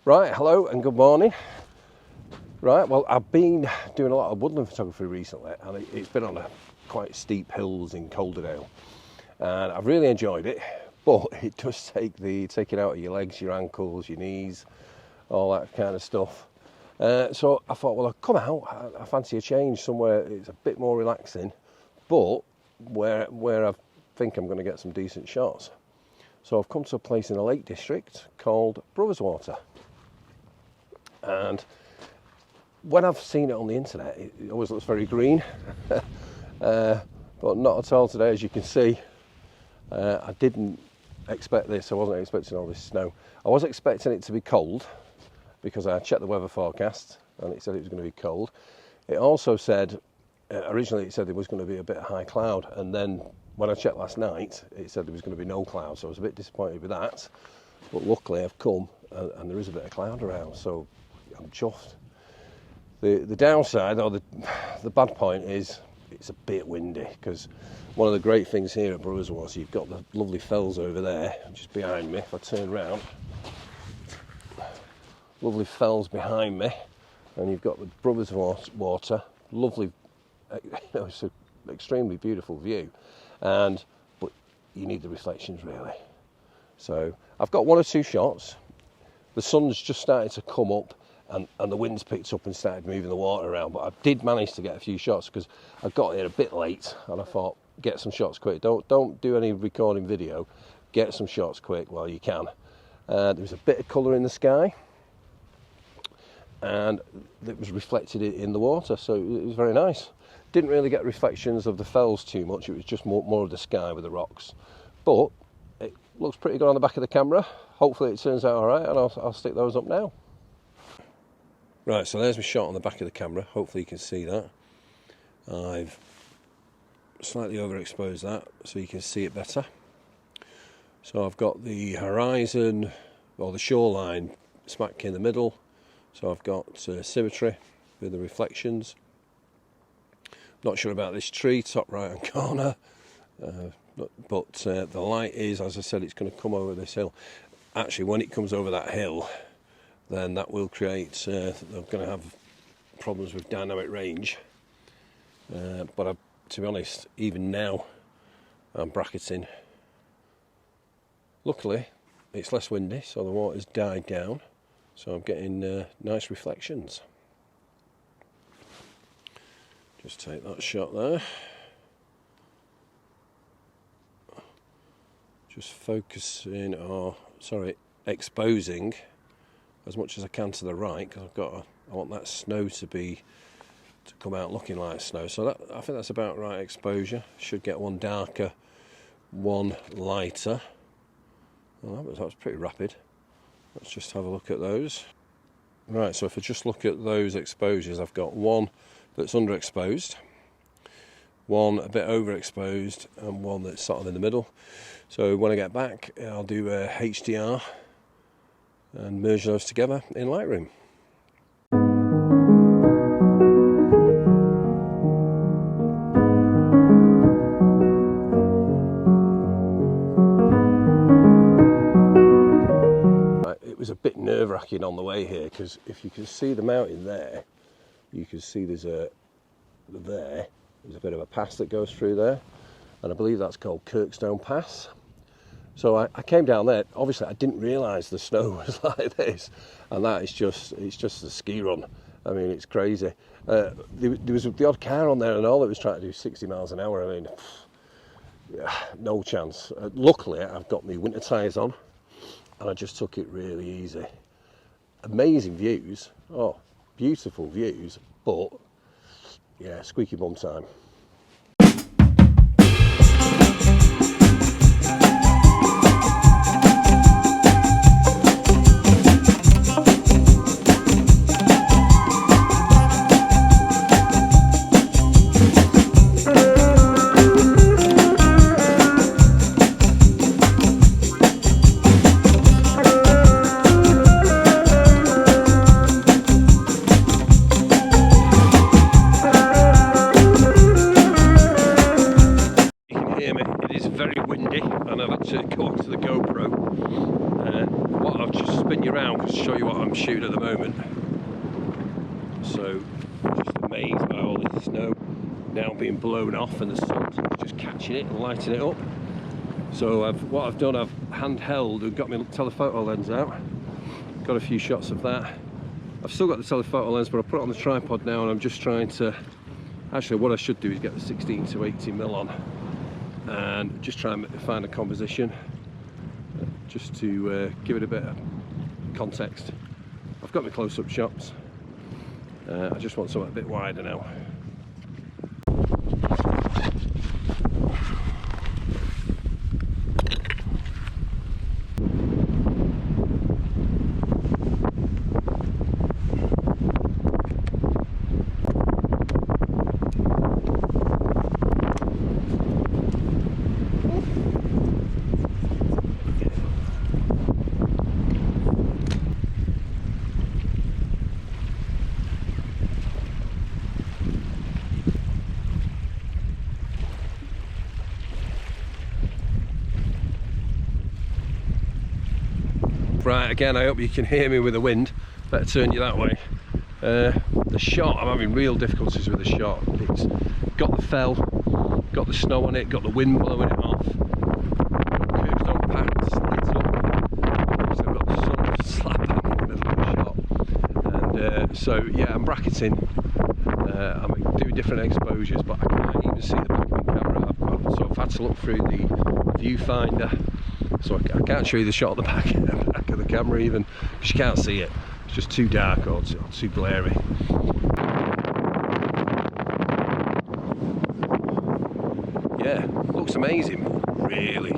Right, hello and good morning. Right, well, I've been doing a lot of woodland photography recently, and it's been on quite steep hills in Calderdale, and I've really enjoyed it. But it does take it out of your legs, your ankles, your knees, all that kind of stuff. So I thought, well, I'll come out. I fancy a change somewhere. It's a bit more relaxing, but where I think I'm going to get some decent shots. So I've come to a place in the Lake District called Water. And when I've seen it on the internet, it always looks very green, but not at all today. As you can see, I didn't expect this. I wasn't expecting all this snow. I was expecting it to be cold because I checked the weather forecast and it said it was going to be cold. It also said, originally it said there was going to be a bit of high cloud, and then when I checked last night, it said there was going to be no cloud, so I was a bit disappointed with that. But luckily I've come and there is a bit of cloud around, so I'm chuffed. The downside, or the bad point, is it's a bit windy, because one of the great things here at Water, you've got the lovely fells over there, just behind me. If I turn round, lovely fells behind me, and you've got the Water, lovely, it's an extremely beautiful view, but you need the reflections really. So I've got one or two shots. The sun's just started to come up, and the wind's picked up and started moving the water around, but I did manage to get a few shots because I got here a bit late, and I thought, get some shots quick. Don't do any recording video, get some shots quick while you can. There was a bit of colour in the sky, and it was reflected in the water, so it was very nice. Didn't really get reflections of the fells too much, it was just more of the sky with the rocks, but it looks pretty good on the back of the camera. Hopefully it turns out alright, and I'll stick those up now. Right, so there's my shot on the back of the camera. Hopefully you can see that. I've slightly overexposed that so you can see it better. So I've got the horizon, or the shoreline, smack in the middle. So I've got symmetry with the reflections. Not sure about this tree, top right hand corner. But the light is, as I said, it's going to come over this hill. Actually, when it comes over that hill, then that will create, they're going to have problems with dynamic range. But to be honest, even now, I'm bracketing. Luckily, it's less windy, so the water's died down. So I'm getting nice reflections. Just take that shot there. Just focusing, exposing as much as I can to the right, because I want that snow to come out looking like snow. So I think that's about right exposure. Should get one darker, one lighter. Well, that was pretty rapid. Let's just have a look at those. Right, so if I just look at those exposures, I've got one that's underexposed, one a bit overexposed, and one that's sort of in the middle. So when I get back, I'll do a HDR and merge those together in Lightroom. It was a bit nerve-wracking on the way here, because if you can see the mountain there, you can see there's a bit of a pass that goes through there, and I believe that's called Kirkstone Pass. So I came down there. Obviously I didn't realise the snow was like this, and it's just a ski run. I mean, it's crazy. There was the odd car on there and all that was trying to do 60 miles an hour. I mean, no chance. Luckily I've got my winter tyres on, and I just took it really easy. Amazing views, beautiful views, but yeah, squeaky bum time. shooting at the moment, so just amazed by all this snow now being blown off and the sun just catching it and lighting it up. So what I've done, I've handheld and got my telephoto lens out, got a few shots of that. I've still got the telephoto lens, but I put it on the tripod now, and I'm just trying to, actually what I should do is get the 16 to 18mm on and just try and find a composition just to give it a bit of context. I've got my close-up shots, I just want something a bit wider now. Right, again, I hope you can hear me with the wind. Better turn you that way. The shot, I'm having real difficulties with the shot. It's got the fell, got the snow on it, got the wind blowing it off. Curves don't pack, split up. So I've got the sun slap bang in the middle of the shot. And so yeah, I'm bracketing. I'm doing different exposures, but I can't even see the back of the camera. So I've had to look through the viewfinder. So I can't show you the shot at the back of the camera even, because you can't see it. It's just too dark or too glary. Yeah, looks amazing, but really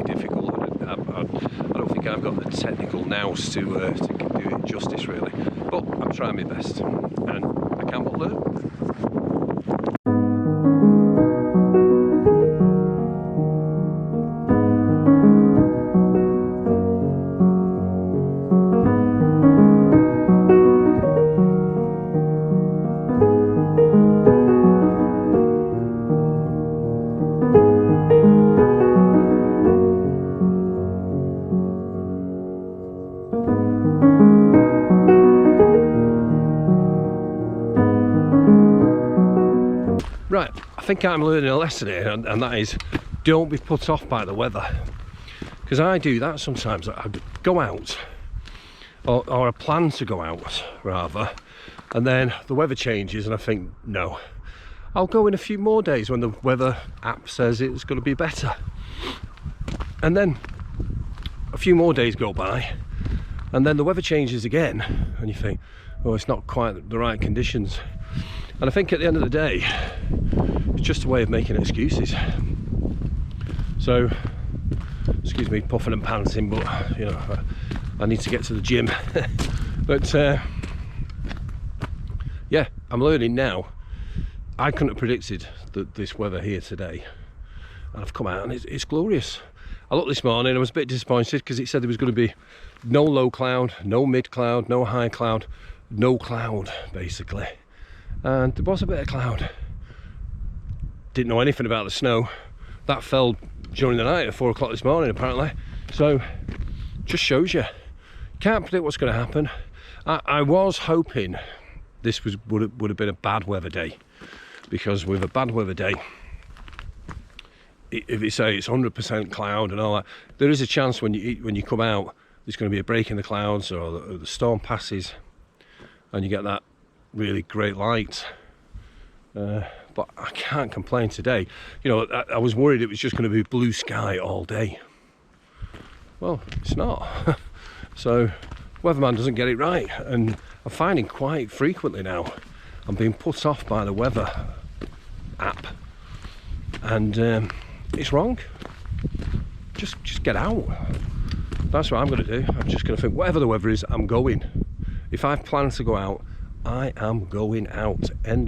difficult. I don't think I've got the technical nous to do it justice really, but I'm trying my best, and I can't but learn. Right, I think I'm learning a lesson here, and that is, don't be put off by the weather. Because I do that sometimes. I go out, or I plan to go out, rather, and then the weather changes and I think, no, I'll go in a few more days when the weather app says it's going to be better. And then a few more days go by, and then the weather changes again, and you think, oh, it's not quite the right conditions. And I think at the end of the day, it's just a way of making excuses. So, excuse me puffing and panting, but you know, I need to get to the gym. But yeah, I'm learning now. I couldn't have predicted this weather here today, and I've come out and it's glorious. I looked this morning, I was a bit disappointed because it said there was going to be no low cloud, no mid cloud, no high cloud, no cloud basically. And there was a bit of cloud. Didn't know anything about the snow. That fell during the night at 4 o'clock this morning apparently. So just shows you, can't predict what's going to happen. I was hoping this would have been a bad weather day, because with a bad weather day, if you say it's 100% cloud and all that, there is a chance when you come out, there's going to be a break in the clouds, or the storm passes and you get that really great light. But I can't complain today. You know, I was worried it was just going to be blue sky all day. Well, it's not. So weatherman doesn't get it right, and I'm finding quite frequently now I'm being put off by the weather app, and it's wrong. Just get out. That's what I'm going to do. I'm just going to think, whatever the weather is, I'm going. If I plan to go out, I am going out. End of